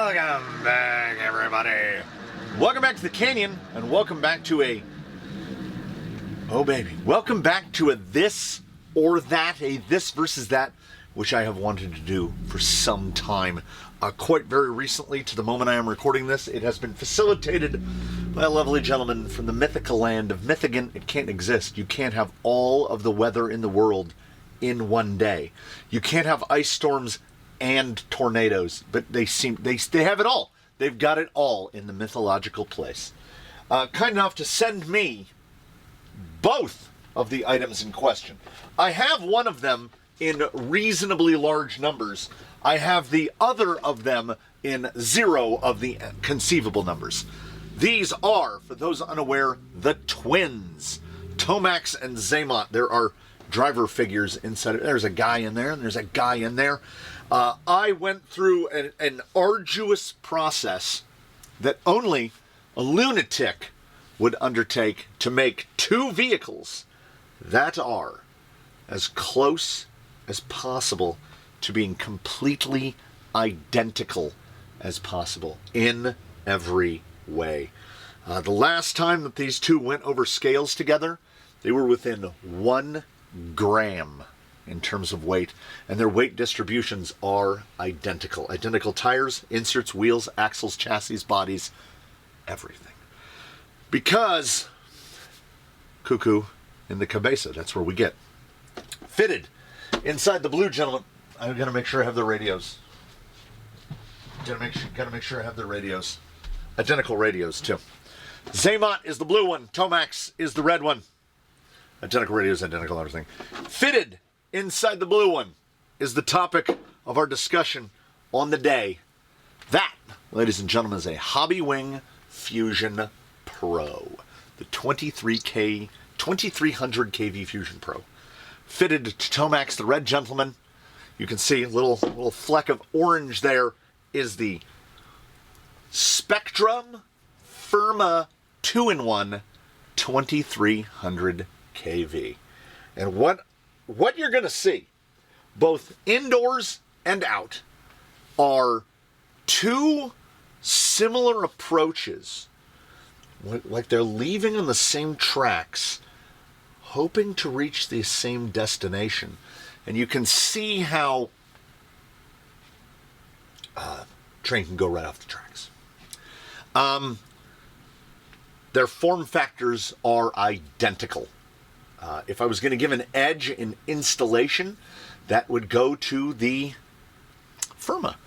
Welcome back, everybody. Welcome back to the Canyon, and welcome back to a... Oh, baby. Welcome back to a this or that, a this versus that, which I have wanted to do for some time. Quite very recently, to the moment I am recording this, it has been facilitated by a lovely gentleman from the mythical land of Mythigan. It can't exist. You can't have all of the weather in the world in one day. You can't have ice storms and tornadoes, but they have it all. They've got it all in the mythological place. Kind enough to send me both of the items in question. I have one of them in reasonably large numbers. I have the other of them in 0 of the conceivable numbers. These are, for those unaware, the twins, Tomax and Zaymont. There are driver figures inside it. There's a guy in there, and there's a guy in there. I went through an arduous process that only a lunatic would undertake to make two vehicles that are as close as possible to being completely identical as possible in every way. The last time that these two went over scales together, they were within 1 gram in terms of weight, and their weight distributions are identical. Identical tires, inserts, wheels, axles, chassis, bodies, everything. Because cuckoo in the cabeza, that's where we get. Fitted inside the blue, gentlemen. I'm gonna make sure I have the radios. Gotta make sure I have the radios. Identical radios too. Zaymont is the blue one. Tomax is the red one. Identical radios, identical everything. Fitted inside the blue one is the topic of our discussion on the day. That, ladies and gentlemen, is a Hobbywing Fusion Pro. The 2300 kV Fusion Pro. Fitted to Tomax, the red gentleman. You can see a little fleck of orange there is the Spectrum Firma 2-in-1 2300 kV. And what you're going to see, both indoors and out, are two similar approaches. Like they're leaving on the same tracks, hoping to reach the same destination. And you can see how train can go right off the tracks. Their form factors are identical. If I was going to give an edge in installation, that would go to the Firma,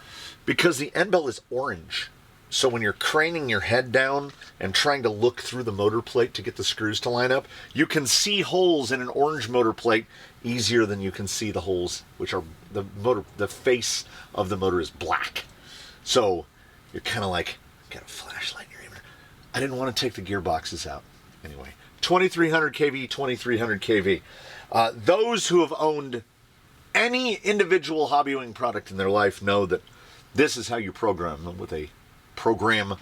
because the end bell is orange. So when you're craning your head down and trying to look through the motor plate to get the screws to line up, you can see holes in an orange motor plate easier than you can see the holes, which are the face of the motor is black. So you're kind of like, got a flashlight in your ear. I didn't want to take the gearboxes out. Anyway, 2300 kV, 2300 kV. Those who have owned any individual Hobbywing product in their life know that this is how you program them, with a program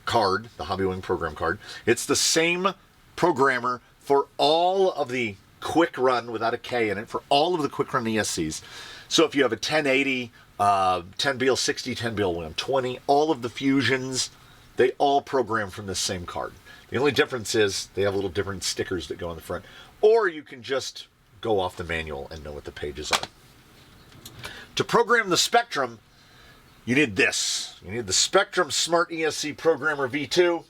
card, the Hobbywing program card. It's the same programmer for all of the quick run, without a K in it, for all of the quick run ESCs. So if you have a 1080, 10BL60, 10BL120, all of the Fusions, they all program from the same card. The only difference is they have little different stickers that go on the front. Or you can just go off the manual and know what the pages are. To program the Spectrum, you need this. You need the Spectrum Smart ESC Programmer V2,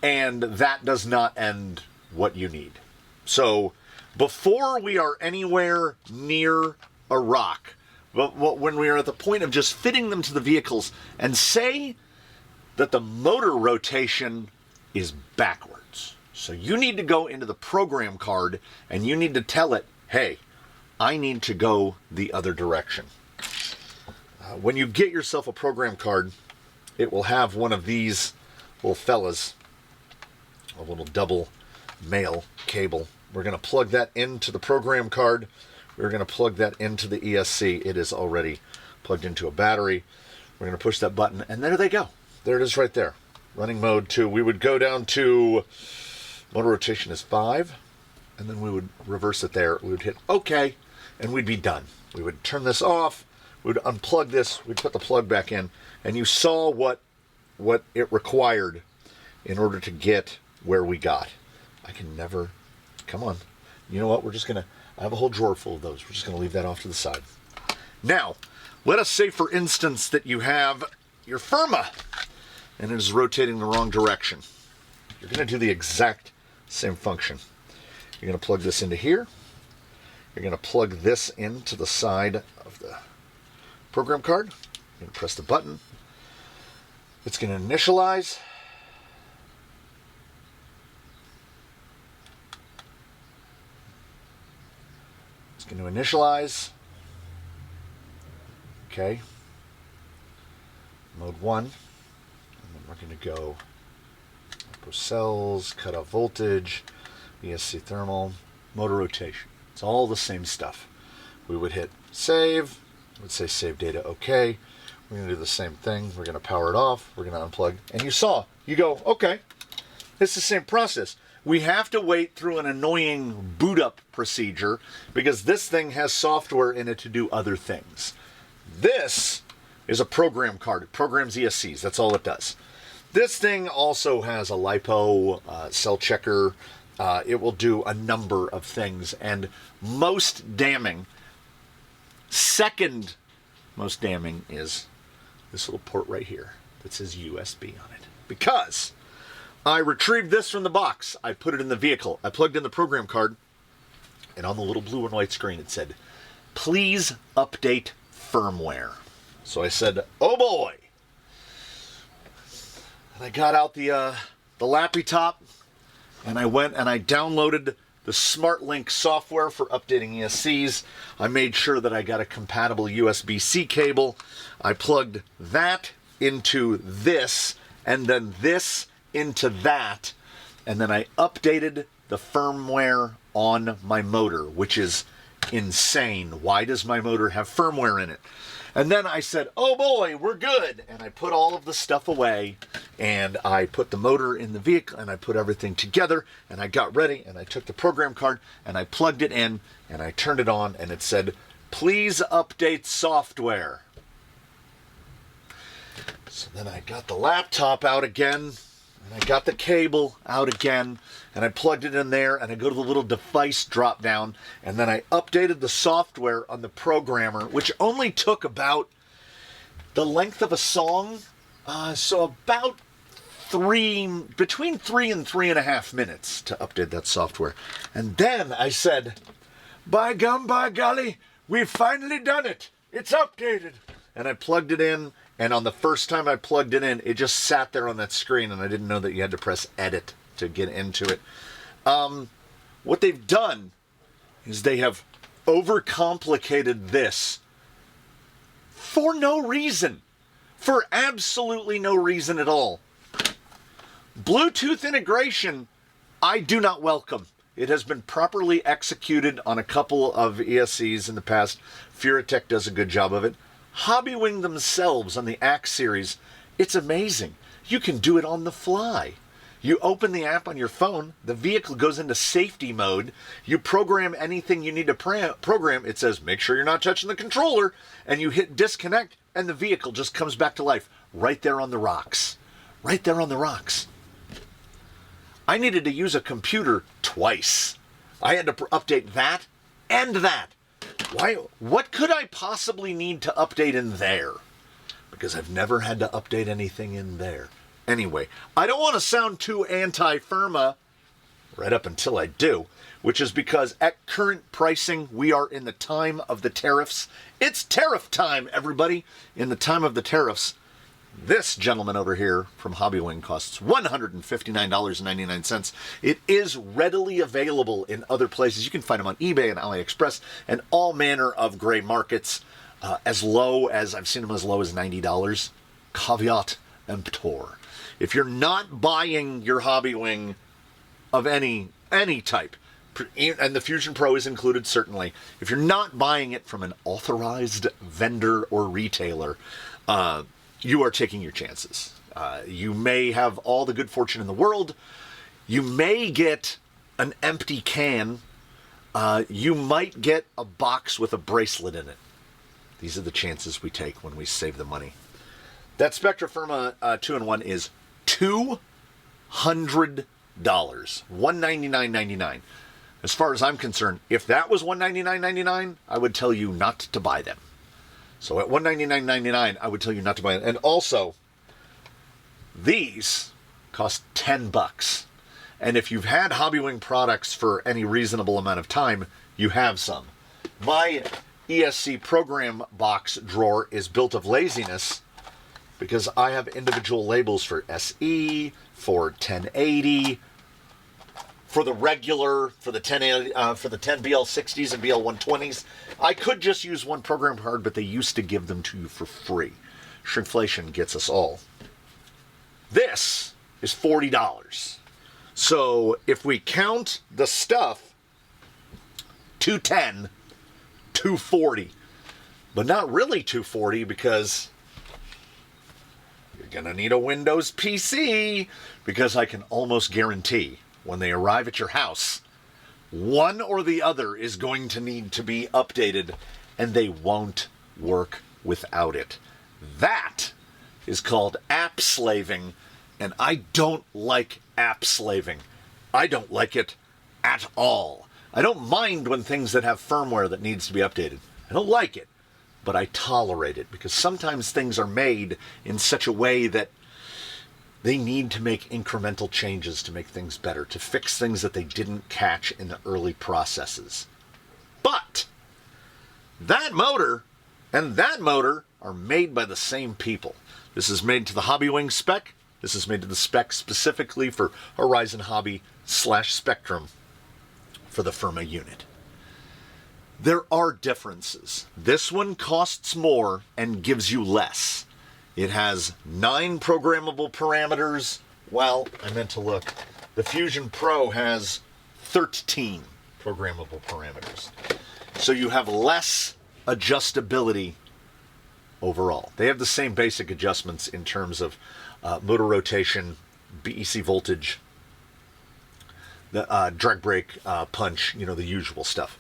and that does not end what you need. So before we are anywhere near a rock, but when we are at the point of just fitting them to the vehicles, and say that the motor rotation is backwards. So you need to go into the program card and you need to tell it, hey, I need to go the other direction. When you get yourself a program card, it will have one of these little fellas, a little double male cable. We're going to plug that into the program card. We're going to plug that into the ESC. It is already plugged into a battery. We're going to push that button, and there they go. There it is right there. Running mode 2. We would go down to motor rotation is 5, and then we would reverse it there. We would hit OK, and we'd be done. We would turn this off. we'd unplug this, we'd put the plug back in, and you saw what it required in order to get where we got. I can never, come on. You know what, I have a whole drawer full of those. We're just going to leave that off to the side. Now, let us say, for instance, that you have your Firma, and it is rotating the wrong direction. You're going to do the exact same function. You're going to plug this into here. You're going to plug this into the side of the program card. You're going to press the button. It's going to initialize. It's going to initialize. Okay. Mode 1. And then we're going to go micro cells, cut off voltage, ESC thermal, motor rotation. It's all the same stuff. We would hit save. It would say save data, okay. We're going to do the same thing. We're going to power it off. We're going to unplug. And you go, okay, it's the same process. We have to wait through an annoying boot up procedure because this thing has software in it to do other things. This is a program card. It programs ESCs. That's all it does. This thing also has a LiPo cell checker. It will do a number of things. And second most damning is this little port right here that says USB on it. Because I retrieved this from the box. I put it in the vehicle. I plugged in the program card. And on the little blue and white screen it said, please update firmware. So I said, oh boy. And I got out the lappy top, and I went and I downloaded the SmartLink software for updating ESCs. I made sure that I got a compatible USB-C cable. I plugged that into this, and then this into that, and then I updated the firmware on my motor, which is insane. Why does my motor have firmware in it? And then I said, oh boy, we're good. And I put all of the stuff away, and I put the motor in the vehicle, and I put everything together, and I got ready, and I took the program card, and I plugged it in, and I turned it on, and it said, please update software. So then I got the laptop out again, and I got the cable out again, and I plugged it in there, and I go to the little device drop down, and then I updated the software on the programmer, which only took about the length of a song, so about between 3 and 3.5 minutes to update that software. And then I said, by gum, by golly, we've finally done it. It's updated. And I plugged it in, and on the first time I plugged it in, it just sat there on that screen, and I didn't know that you had to press edit to get into it. What they've done is they have overcomplicated this for no reason. For absolutely no reason at all. Bluetooth integration, I do not welcome. It has been properly executed on a couple of ESCs in the past. Furatech does a good job of it. Hobbywing themselves on the Axe series, it's amazing. You can do it on the fly. You open the app on your phone, the vehicle goes into safety mode, you program anything you need to program, it says make sure you're not touching the controller, and you hit disconnect, and the vehicle just comes back to life right there on the rocks. Right there on the rocks. I needed to use a computer twice. I had to update that and that. Why? What could I possibly need to update in there? Because I've never had to update anything in there. Anyway, I don't want to sound too anti-Firma, right up until I do, which is because at current pricing, we are in the time of the tariffs. It's tariff time, everybody. In the time of the tariffs, this gentleman over here from Hobbywing costs $159.99. It is readily available in other places. You can find them on eBay and AliExpress and all manner of gray markets, as low as, I've seen them as low as $90. Caveat emptor. If you're not buying your Hobbywing of any type, and the Fusion Pro is included certainly, if you're not buying it from an authorized vendor or retailer, you are taking your chances. You may have all the good fortune in the world. You may get an empty can. You might get a box with a bracelet in it. These are the chances we take when we save the money. That Spectra Firma 2-in-1 is $200, $199.99. As far as I'm concerned, if that was $199.99, I would tell you not to buy them. So at $199.99, I would tell you not to buy them. And also, these cost $10. And if you've had Hobbywing products for any reasonable amount of time, you have some. My ESC program box drawer is built of laziness because I have individual labels for SE, for 1080, for the regular, for the 10 BL60s and BL120s. I could just use one program card, but they used to give them to you for free. Shrinkflation gets us all. This is $40. So if we count the stuff, $210, $240, but not really $240 because you're gonna need a Windows PC, because I can almost guarantee when they arrive at your house, one or the other is going to need to be updated, and they won't work without it. That is called app slaving, and I don't like app slaving. I don't like it at all. I don't mind when things that have firmware that needs to be updated. I don't like it, but I tolerate it because sometimes things are made in such a way that they need to make incremental changes to make things better, to fix things that they didn't catch in the early processes. But that motor and that motor are made by the same people. This is made to the Hobbywing spec. This is made to the spec specifically for Horizon Hobby/Spectrum for the Firma unit. There are differences. This one costs more and gives you less. It has 9 programmable parameters. Well, I meant to look. The Fusion Pro has 13 programmable parameters. So you have less adjustability overall. They have the same basic adjustments in terms of motor rotation, BEC voltage, the drag brake, punch, the usual stuff.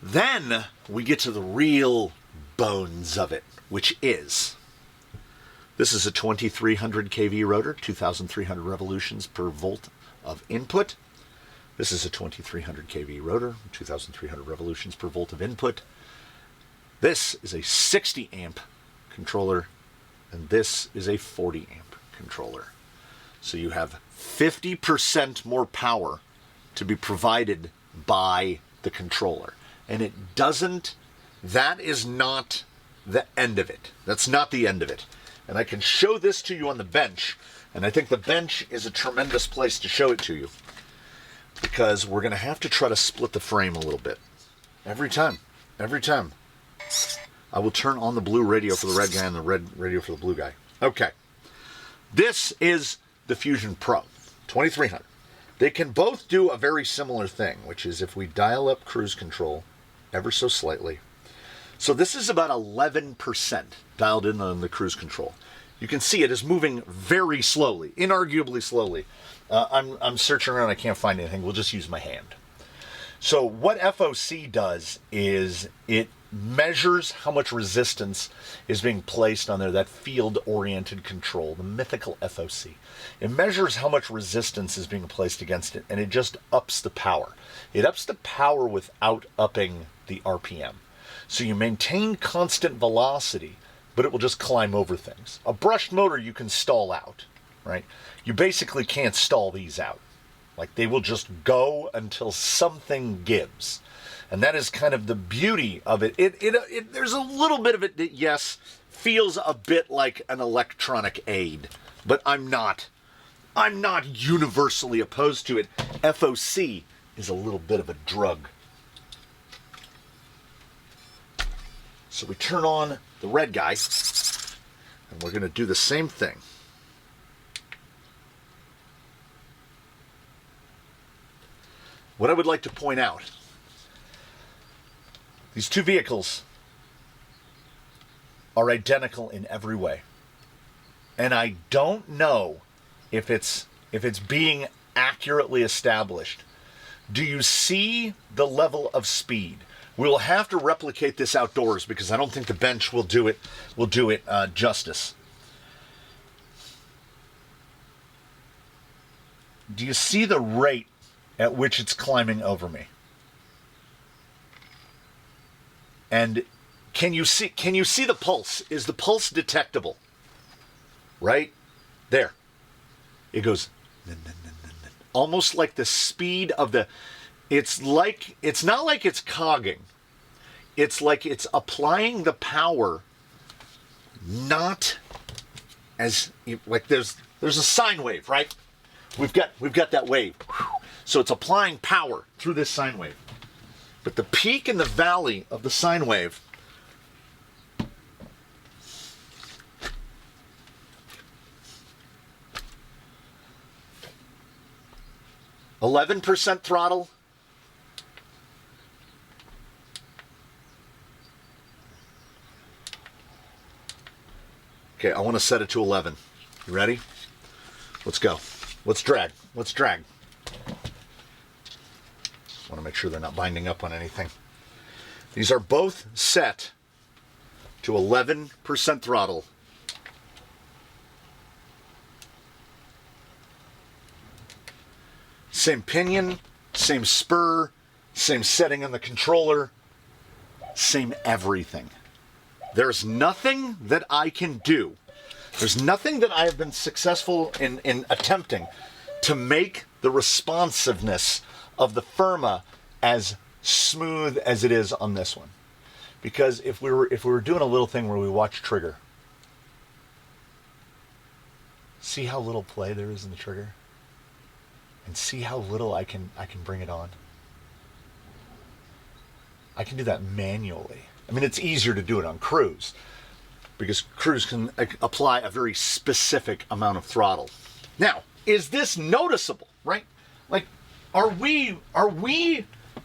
Then we get to the real bones of it, which is, this is a 2300 kV rotor, 2300 revolutions per volt of input. This is a 2300 kV rotor, 2300 revolutions per volt of input. This is a 60 amp controller, and this is a 40 amp controller. So you have 50% more power to be provided by the controller. And that is not the end of it. That's not the end of it. And I can show this to you on the bench, and I think the bench is a tremendous place to show it to you, because we're going to have to try to split the frame a little bit. Every time. I will turn on the blue radio for the red guy and the red radio for the blue guy. Okay. This is the Fusion Pro 2300. They can both do a very similar thing, which is if we dial up cruise control ever so slightly. So this is about 11% dialed in on the cruise control. You can see it is moving very slowly, inarguably slowly. I'm searching around, I can't find anything. We'll just use my hand. So what FOC does is it measures how much resistance is being placed on there, that field-oriented control, the mythical FOC. It measures how much resistance is being placed against it, and it just ups the power. It ups the power without upping the RPM. So you maintain constant velocity, but it will just climb over things. A brushed motor you can stall out, right? You basically can't stall these out. Like, they will just go until something gives. And that is kind of the beauty of it. There's a little bit of it that, yes, feels a bit like an electronic aid, but I'm not universally opposed to it. FOC is a little bit of a drug. So we turn on the red guy, and we're going to do the same thing. What I would like to point out, these two vehicles are identical in every way. And I don't know if it's being accurately established. Do you see the level of speed? We will have to replicate this outdoors because I don't think the bench will do it justice. Do you see the rate at which it's climbing over me? And can you see the pulse? Is the pulse detectable? Right? There. It goes almost like the speed of the... It's not like it's cogging. It's like it's applying the power, not as... Like there's a sine wave, right? We've got that wave. So it's applying power through this sine wave. But the peak and the valley of the sine wave 11% throttle. Okay, I want to set it to 11. You ready? Let's go. Let's drag. Let's drag. Want to make sure they're not binding up on anything. These are both set to 11% throttle. Same pinion, same spur, same setting on the controller, same everything. There's nothing that I can do. There's nothing that I have been successful in attempting to make the responsiveness of the Firma as smooth as it is on this one. Because if we were doing a little thing where we watch trigger, see how little play there is in the trigger? And see how little I can bring it on. I can do that manually. I mean, it's easier to do it on cruise because cruise can apply a very specific amount of throttle. Now, is this noticeable, right? Like, are we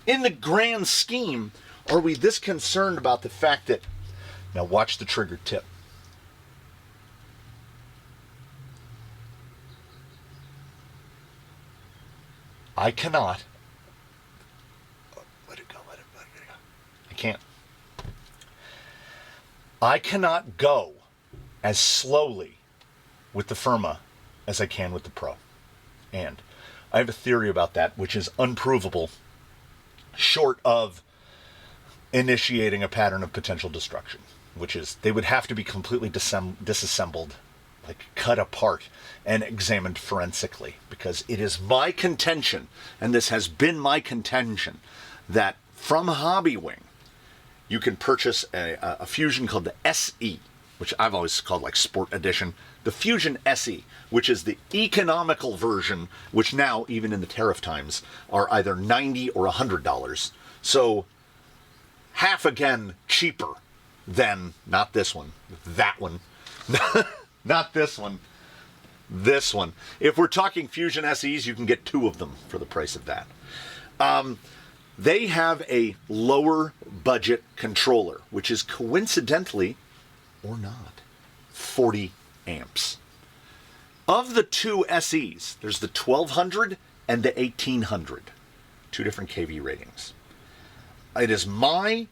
in the grand scheme, are we this concerned about the fact that, now watch the trigger tip. I cannot. Let it go. I can't. I cannot go as slowly with the Firma as I can with the Pro. And I have a theory about that, which is unprovable, short of initiating a pattern of potential destruction, which is they would have to be completely disassembled, like cut apart and examined forensically, because it is my contention, and this has been my contention, that from Hobbywing you can purchase a Fusion called the SE, which I've always called like Sport Edition, the Fusion SE, which is the economical version, which now, even in the tariff times, are either $90 or $100. So half again cheaper than, not this one, that one. Not this one. This one. If we're talking Fusion SEs, you can get 2 of them for the price of that. They have a lower budget controller, which is coincidentally, or not, 40 amps. Of the 2 SEs, there's the 1200 and the 1800. 2 different kV ratings. It is my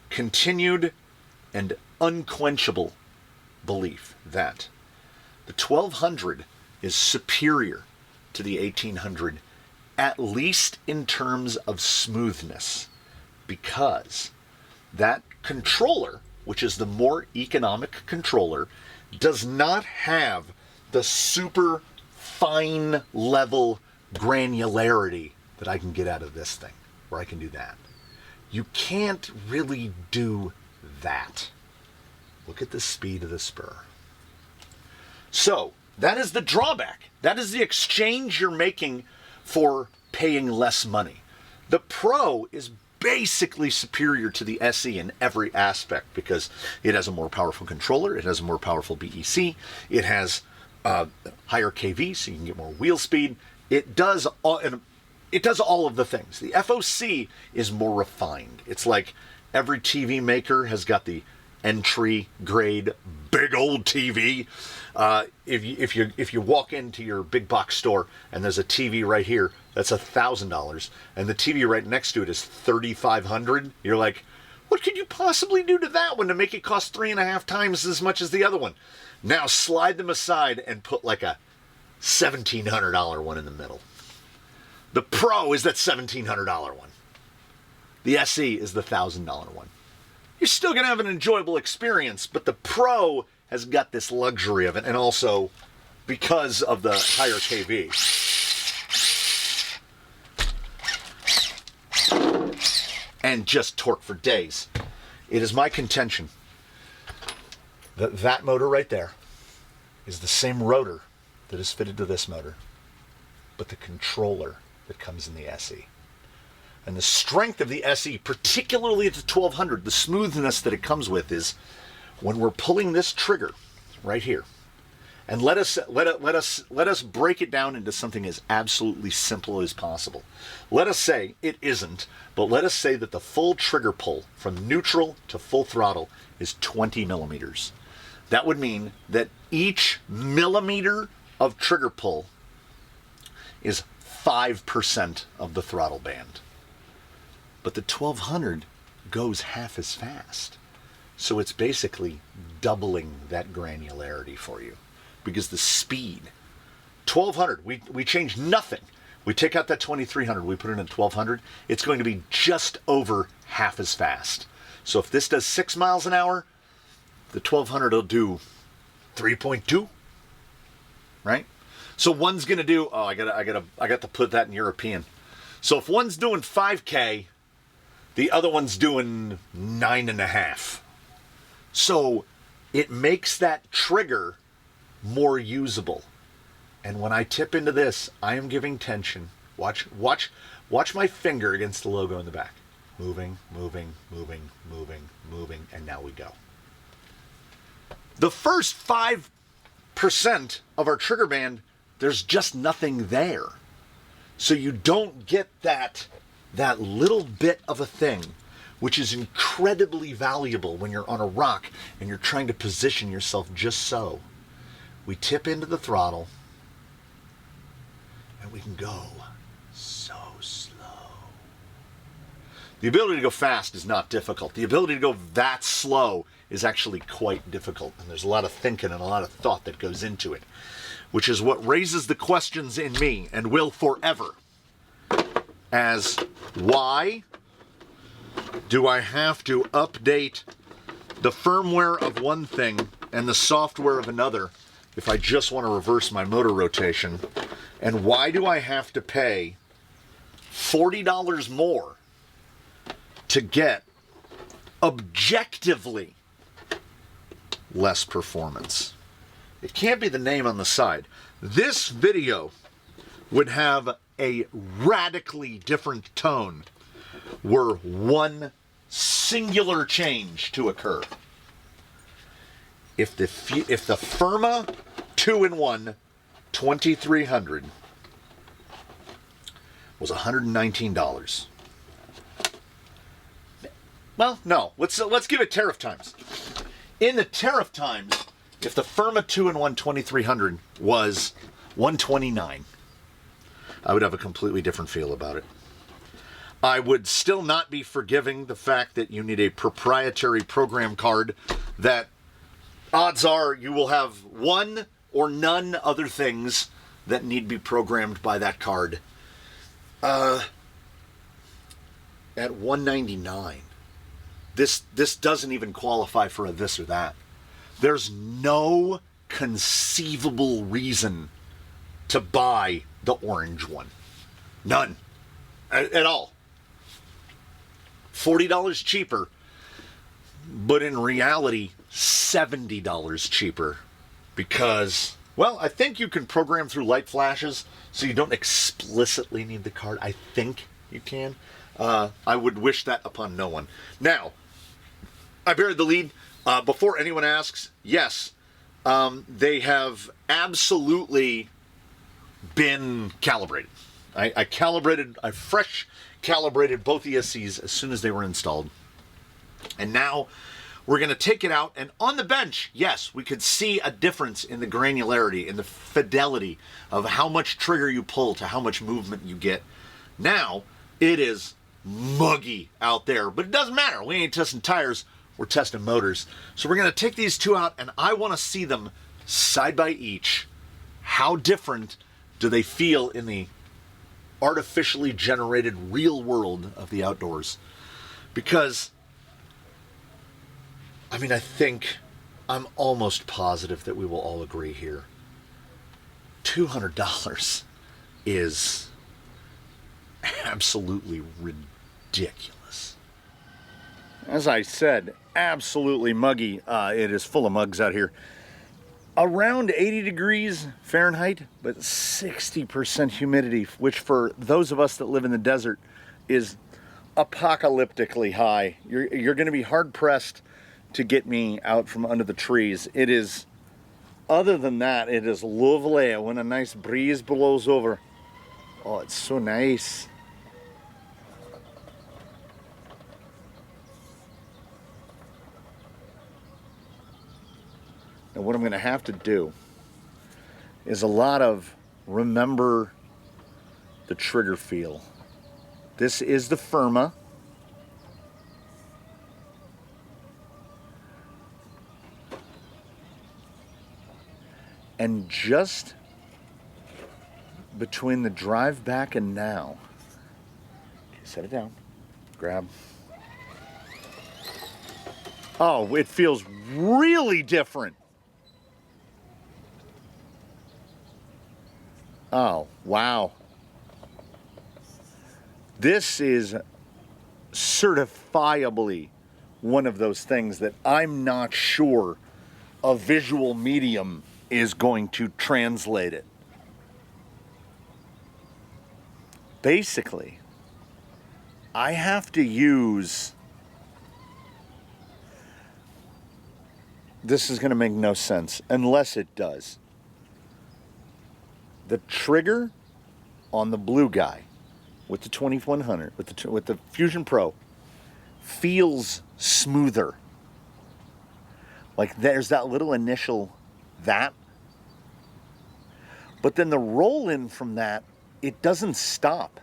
continued and unquenchable belief that the 1200 is superior to the 1800, at least in terms of smoothness, because that controller, which is the more economic controller, does not have the super fine level granularity that I can get out of this thing, where I can do that. You can't really do that. Look at the speed of the spur. So, that is the drawback. That is the exchange you're making for paying less money. The Pro is basically superior to the SE in every aspect because it has a more powerful controller, it has a more powerful BEC, it has higher kV, so you can get more wheel speed. It does all of the things. The FOC is more refined. It's like every TV maker has got the entry grade, big old TV. If you walk into your big box store and there's a TV right here, that's $1,000, and the TV right next to it is $3,500. You're like, what could you possibly do to that one to make it cost 3.5 times as much as the other one? Now slide them aside and put like a $1,700 one in the middle. The Pro is that $1,700 one. The SE is the $1,000 one. You're still going to have an enjoyable experience, but the Pro has got this luxury of it, and also because of the higher KV. And just torque for days. It is my contention that that motor right there is the same rotor that is fitted to this motor, but the controller that comes in the SE. And the strength of the SE, particularly at the 1200, the smoothness that it comes with is when we're pulling this trigger right here. And let us break it down into something as absolutely simple as possible. Let us say it isn't, but let us say that the full trigger pull from neutral to full throttle is 20 millimeters. That would mean that each millimeter of trigger pull is 5% of the throttle band. But the 1200 goes half as fast. So it's basically doubling that granularity for you. Because the speed, 1200, we change nothing. We take out that 2300, we put it in 1200, it's going to be just over half as fast. So if this does 6 miles an hour, the 1200 will do 3.2, right? So one's going to do, oh, I got to put that in European. So if one's doing 5K, the other one's doing 9.5. So it makes that trigger more usable. And when I tip into this, I am giving tension. Watch my finger against the logo in the back. Moving, moving, moving, moving, moving, and now we go. The first 5% of our trigger band, there's just nothing there. So you don't get that little bit of a thing, which is incredibly valuable when you're on a rock and you're trying to position yourself just so. We tip into the throttle and we can go so slow. The ability to go fast is not difficult. The ability to go that slow is actually quite difficult, and there's a lot of thinking and a lot of thought that goes into it, which is what raises the questions in me and will forever as why do I have to update the firmware of one thing and the software of another if I just want to reverse my motor rotation? And why do I have to pay $40 more to get objectively less performance? It can't be the name on the side. This video would have a radically different tone were one singular change to occur. If the Firma 2-in-1 2300 was $119. Well, no. Let's give it tariff times. In the tariff times, if the Firma 2-in-1 2300 was $129, I would have a completely different feel about it. I would still not be forgiving the fact that you need a proprietary program card that odds are you will have one or none other things that need to be programmed by that card. At $199, this doesn't even qualify for a this or that. There's no conceivable reason to buy the orange one. None. At all. $40 cheaper, but in reality, $70 cheaper. Because, well, I think you can program through light flashes, so you don't explicitly need the card. I think you can. I would wish that upon no one. Now, I buried the lead. Before anyone asks, yes, they have absolutely been calibrated. I fresh calibrated both ESCs as soon as they were installed. And now We're going to take it out, and on the bench, yes, we could see a difference in the granularity, in the fidelity of how much trigger you pull to how much movement you get. Now, it is muggy out there, but it doesn't matter. We ain't testing tires, we're testing motors. So we're going to take these two out, and I want to see them side by each. How different do they feel in the artificially generated real world of the outdoors? Because I mean, I'm almost positive that we will all agree here. $200 is absolutely ridiculous. As I said, absolutely muggy. It is full of mugs out here. Around 80 degrees Fahrenheit, but 60% humidity, which for those of us that live in the desert is apocalyptically high. You're going to be hard pressed to get me out from under the trees. It is, other than that, it is lovely when a nice breeze blows over. Oh, it's so nice. And what I'm going to have to do is a lot of remember the trigger feel. This is the Firma. And just between the drive back and now, okay, set it down, grab. Oh, it feels really different. Oh, wow. This is certifiably one of those things that I'm not sure a visual medium is going to translate it. Basically, I have to use, this is going to make no sense unless it does. The trigger on the blue guy with the 2100, with the Fusion Pro, feels smoother. Like there's that little initial that. But then the roll in from that, it doesn't stop.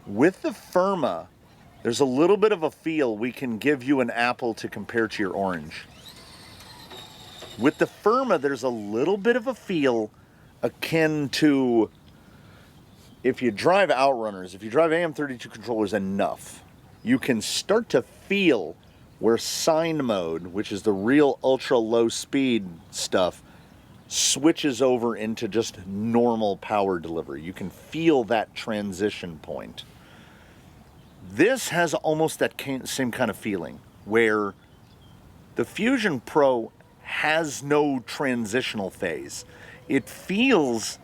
With the Firma, there's a little bit of a feel. We can give you an apple to compare to your orange. With the Firma, there's a little bit of a feel akin to, if you drive Outrunners, if you drive AM32 controllers enough, you can start to feel where Sine mode, which is the real ultra low speed stuff, switches over into just normal power delivery. You can feel that transition point. This has almost that same kind of feeling, where the Fusion Pro has no transitional phase. It feels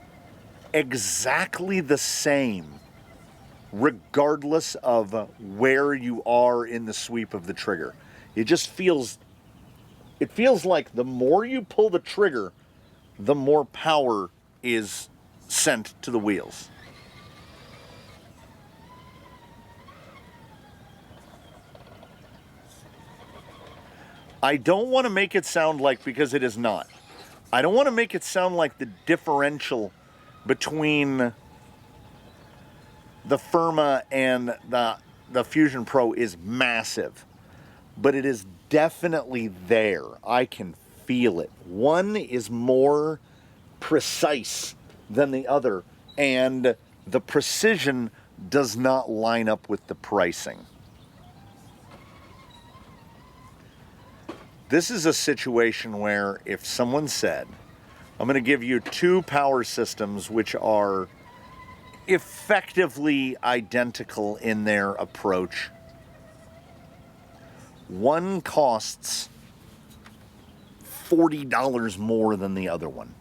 exactly the same, regardless of where you are in the sweep of the trigger. It just feels, it feels like the more you pull the trigger, the more power is sent to the wheels. I don't want to make it sound like, because it is not, I don't want to make it sound like the differential between the Firma and the Fusion Pro is massive, but it is definitely there. I can feel it. One is more precise than the other, and the precision does not line up with the pricing. This is a situation where if someone said, I'm going to give you two power systems which are effectively identical in their approach. One costs $40 more than the other one.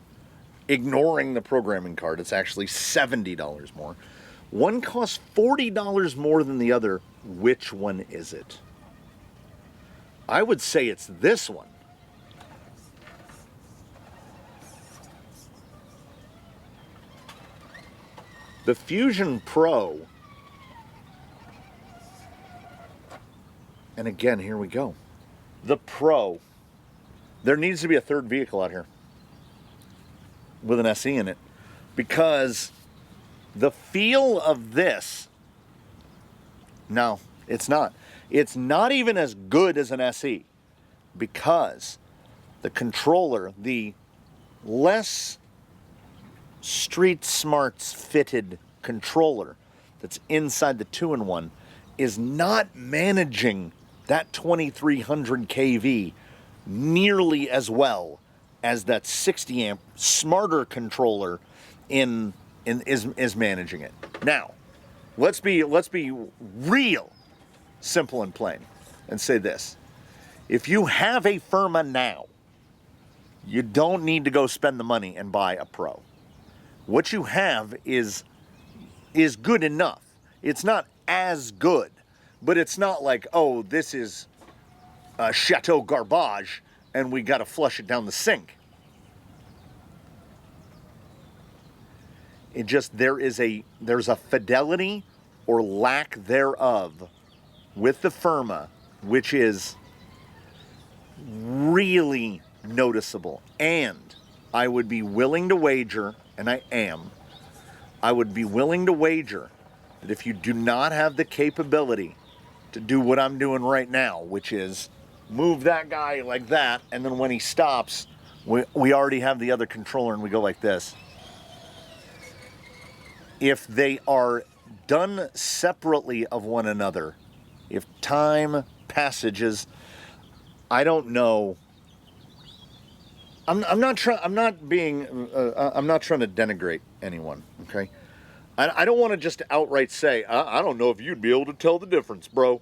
Ignoring the programming card, it's actually $70 more. One costs $40 more than the other. Which one is it? I would say it's this one. The Fusion Pro, And again, here we go. The Pro. There needs to be a third vehicle out here with an SE in it, because the feel of this, no, it's not. It's not even as good as an SE, because the controller, the less street smarts fitted controller that's inside the 2-in-1 is not managing that 2300 kV nearly as well as that 60 amp smarter controller is managing it. Now, let's be real simple and plain and say this. If you have a Firma now, you don't need to go spend the money and buy a Pro. What you have is good enough. It's not as good, but it's not like, oh, this is Chateau garbage and we got to flush it down the sink. It just, there's a fidelity or lack thereof with the Firma, which is really noticeable. And I would be willing to wager, and I would be willing to wager that if you do not have the capability to do what I'm doing right now, which is move that guy like that, and then when he stops, we already have the other controller and we go like this. If they are done separately of one another, if time passages, I don't know. I'm not trying to denigrate anyone, okay? I don't want to just outright say, I don't know if you'd be able to tell the difference, bro.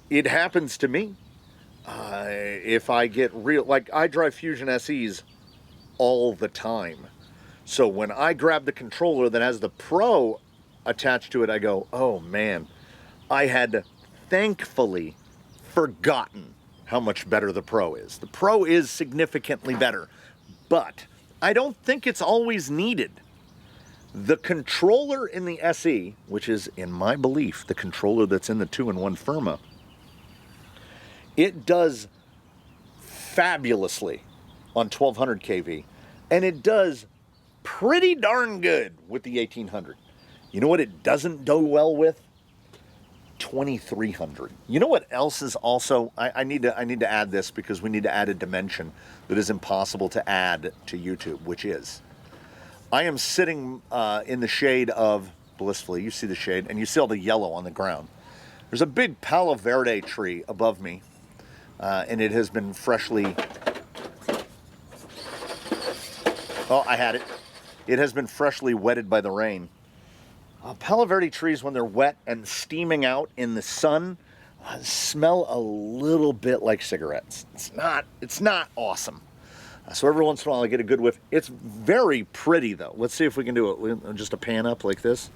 It happens to me. If I get real, like I drive Fusion SEs all the time. So when I grab the controller that has the Pro attached to it, I go, oh man, I had thankfully forgotten how much better the Pro is. The Pro is significantly better, but I don't think it's always needed. The controller in the SE, which is, in my belief, the controller that's in the 2-in-1 Firma, it does fabulously on 1200 kV, and it does pretty darn good with the 1800. You know what it doesn't do well with? 2300. You know what else is also, I need to add this because we need to add a dimension that is impossible to add to YouTube, which is, I am sitting in the shade of, blissfully, you see the shade, and you see all the yellow on the ground. There's a big Palo Verde tree above me, and it has been freshly, oh, I had it. It has been freshly wetted by the rain. Palo Verde trees, when they're wet and steaming out in the sun, smell a little bit like cigarettes. It's not awesome. So every once in a while I get a good whiff. It's very pretty though. Let's see if we can do it. Just a pan up like this.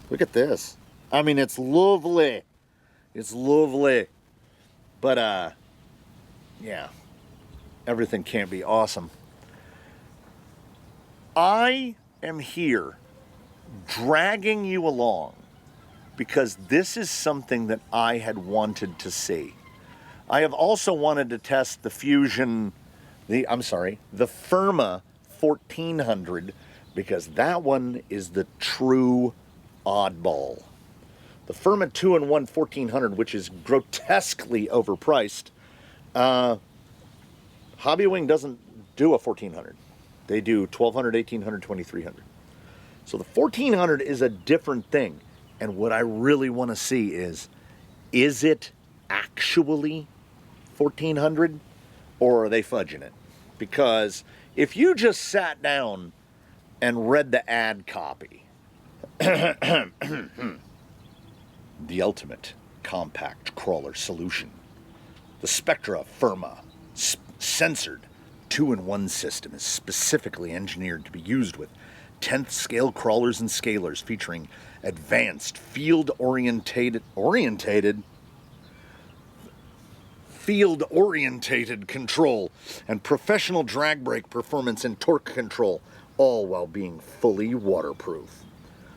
Look at this. I mean, it's lovely. It's lovely. But yeah, everything can't be awesome. I am here dragging you along because this is something that I had wanted to see. I have also wanted to test the the Firma 1400, because that one is the true oddball. The Firma 2-in-1 1400, which is grotesquely overpriced. Hobbywing doesn't do a 1400. They do 1200, 1800, 2300. So the 1400 is a different thing. And what I really want to see is it actually 1400 or are they fudging it? Because if you just sat down and read the ad copy, the ultimate compact crawler solution, the Spectra Firma censored 2-in-1 system is specifically engineered to be used with 10th scale crawlers and scalers featuring advanced field-orientated control and professional drag brake performance and torque control, all while being fully waterproof.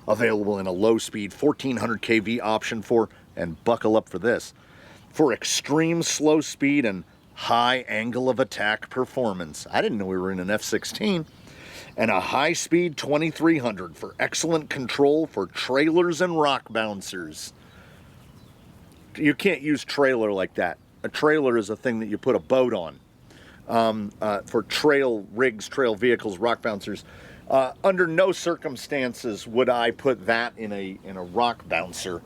Available in a low-speed 1400 kV option for and buckle up for this. For extreme slow speed and high angle of attack performance. I didn't know we were in an F-16. And a high-speed 2300 for excellent control for trailers and rock bouncers. You can't use trailer like that. A trailer is a thing that you put a boat on. For trail rigs, trail vehicles, rock bouncers. Under no circumstances would I put that in a rock bouncer.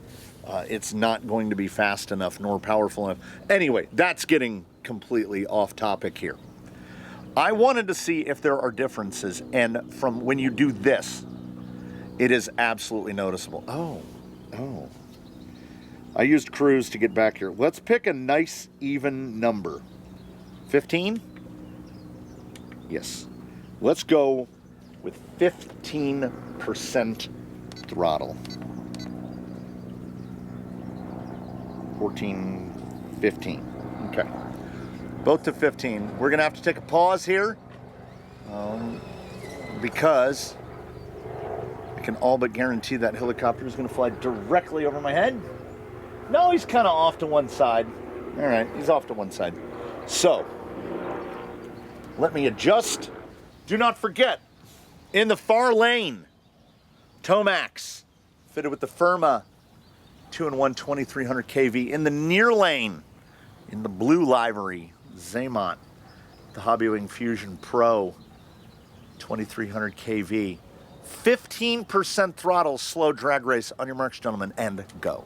It's not going to be fast enough nor powerful enough. Anyway, that's getting completely off topic here. I wanted to see if there are differences, and from when you do this, it is absolutely noticeable. Oh. I used cruise to get back here. Let's pick a nice even number. 15? Yes. Let's go with 15% throttle. 14, 15. Okay. Both to 15. We're going to have to take a pause here because I can all but guarantee that helicopter is going to fly directly over my head. No, he's kind of off to one side. All right, he's off to one side. So, let me adjust. Do not forget, in the far lane, Tomax, fitted with the Firma 2-in-1 2300 kV. In the near lane, in the blue livery, Zaymont, the Hobbywing Fusion Pro 2300 kV. 15% throttle, slow drag race. On your marks, gentlemen, and go.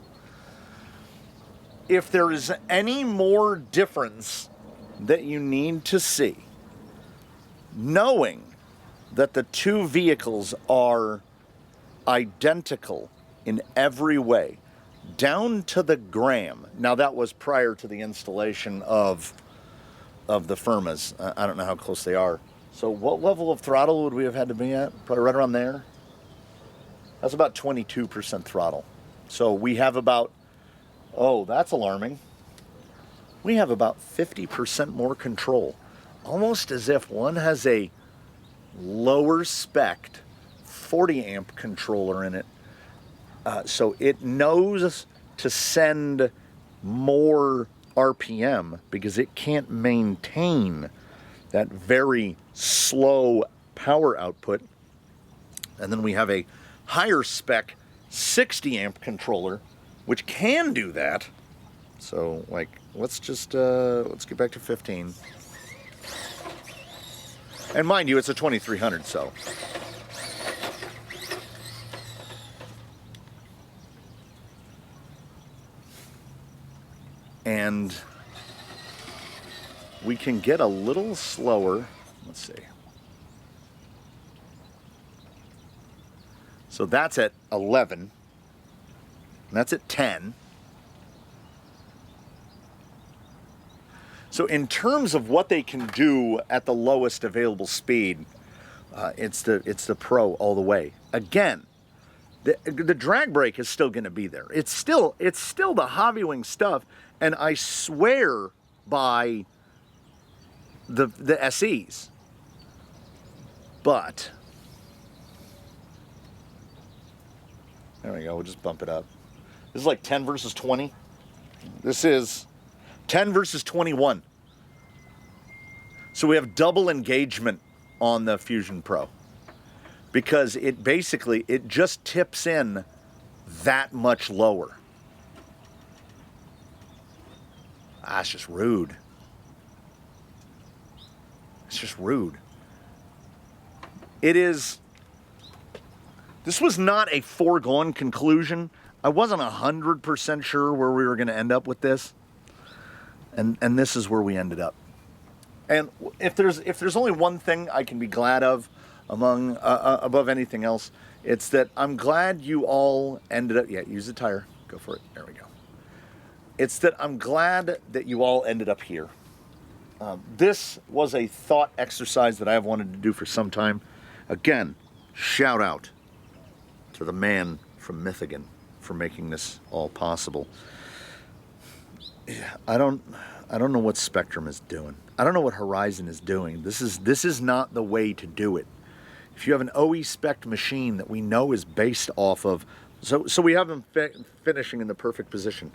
If there is any more difference that you need to see, knowing that the two vehicles are identical in every way, down to the gram. Now, that was prior to the installation of the Firmas. I don't know how close they are. So what level of throttle would we have had to be at? Probably right around there. That's about 22% throttle. So we have about, oh, that's alarming. We have about 50% more control. Almost as if one has a lower spec 40 amp controller in it. So it knows to send more RPM because it can't maintain that very slow power output. And then we have a higher spec 60 amp controller which can do that. So like let's get back to 15. And mind you, it's a 2300, so and we can get a little slower. Let's see. So that's at 11. And that's at 10. So in terms of what they can do at the lowest available speed, it's the Pro all the way. Again, the drag brake is still going to be there. It's still the Hobbywing stuff, and I swear by the SEs. But there we go. We'll just bump it up. This is like 10 versus 20. This is 10 versus 21. So we have double engagement on the Fusion Pro because it just tips in that much lower. It's just rude. It's just rude. This was not a foregone conclusion. I wasn't 100% sure where we were going to end up with this. And this is where we ended up. And if there's only one thing I can be glad of above anything else, it's that I'm glad you all ended up, use the tire, go for it, there we go. It's that I'm glad that you all ended up here. This was a thought exercise that I've wanted to do for some time. Again, shout out to the man from Michigan for making this all possible. I don't know what Spectrum is doing. I don't know what Horizon is doing. This is not the way to do it. If you have an OE spec machine that we know is based off of So we have them finishing in the perfect position.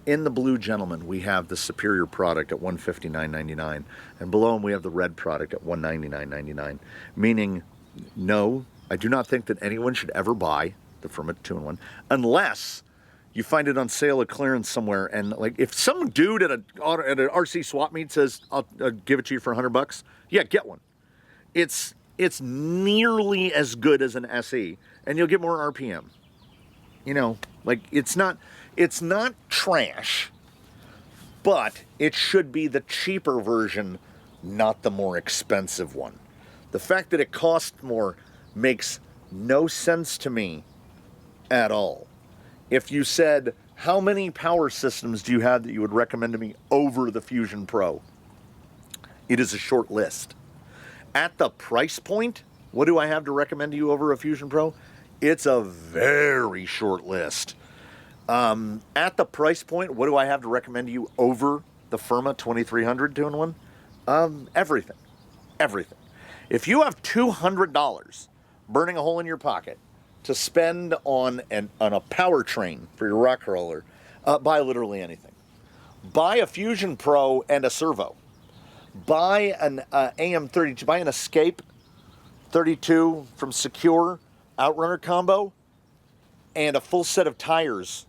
In the blue gentleman, we have the superior product at $159.99, and below him we have the red product at $199.99. Meaning, no, I do not think that anyone should ever buy the Firma 2-in-1 unless you find it on sale at clearance somewhere. And like, if some dude at an RC swap meet says, "I'll give it to you for $100," yeah, get one. It's nearly as good as an SE, and you'll get more RPM. You know, like, it's not trash, but it should be the cheaper version, not the more expensive one. The fact that it costs more makes no sense to me at all. If you said, how many power systems do you have that you would recommend to me over the Fusion Pro? It is a short list. At the price point, what do I have to recommend to you over a Fusion Pro? It's a very short list. At the price point, what do I have to recommend to you over the Firma 2300 2-in-1? Everything. Everything. If you have $200 burning a hole in your pocket to spend on a powertrain for your rock crawler, buy literally anything. Buy a Fusion Pro and a servo. Buy an AM32. Buy an Escape 32 from Secure Outrunner combo and a full set of tires.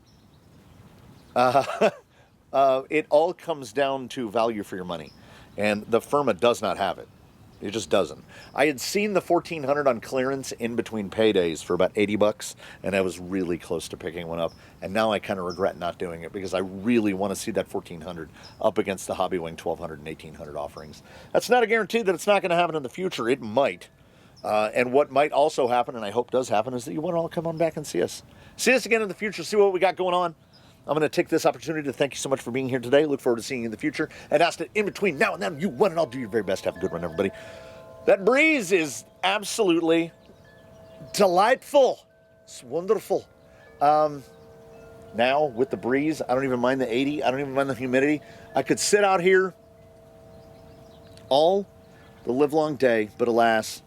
It all comes down to value for your money, and the Firma does not have it. It just doesn't. I had seen the 1400 on clearance in between paydays for about 80 bucks, and I was really close to picking one up. And now I kind of regret not doing it because I really want to see that 1400 up against the Hobbywing 1200 and 1800 offerings. That's not a guarantee that it's not going to happen in the future. It might. And what might also happen, and I hope does happen, is that you want to all come on back and see us. See us again in the future, see what we got going on. I'm going to take this opportunity to thank you so much for being here today. Look forward to seeing you in the future. And ask that in between now and then, you one and all do your very best. Have a good one, everybody. That breeze is absolutely delightful. It's wonderful. Now, with the breeze, I don't even mind the 80. I don't even mind the humidity. I could sit out here all the livelong day, but alas,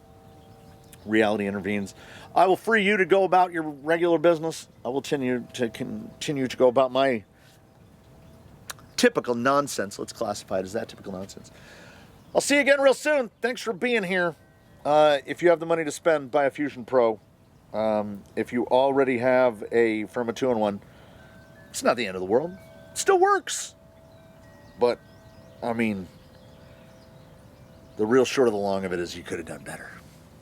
reality intervenes. I will free you to go about your regular business. I will continue to go about my typical nonsense. Let's classify it as that, typical nonsense. I'll see you again real soon. Thanks for being here. If you have the money to spend, buy a Fusion Pro. If you already have a Firma 2-in-1, it's not the end of the world. It still works. But, I mean, the real short of the long of it is you could have done better.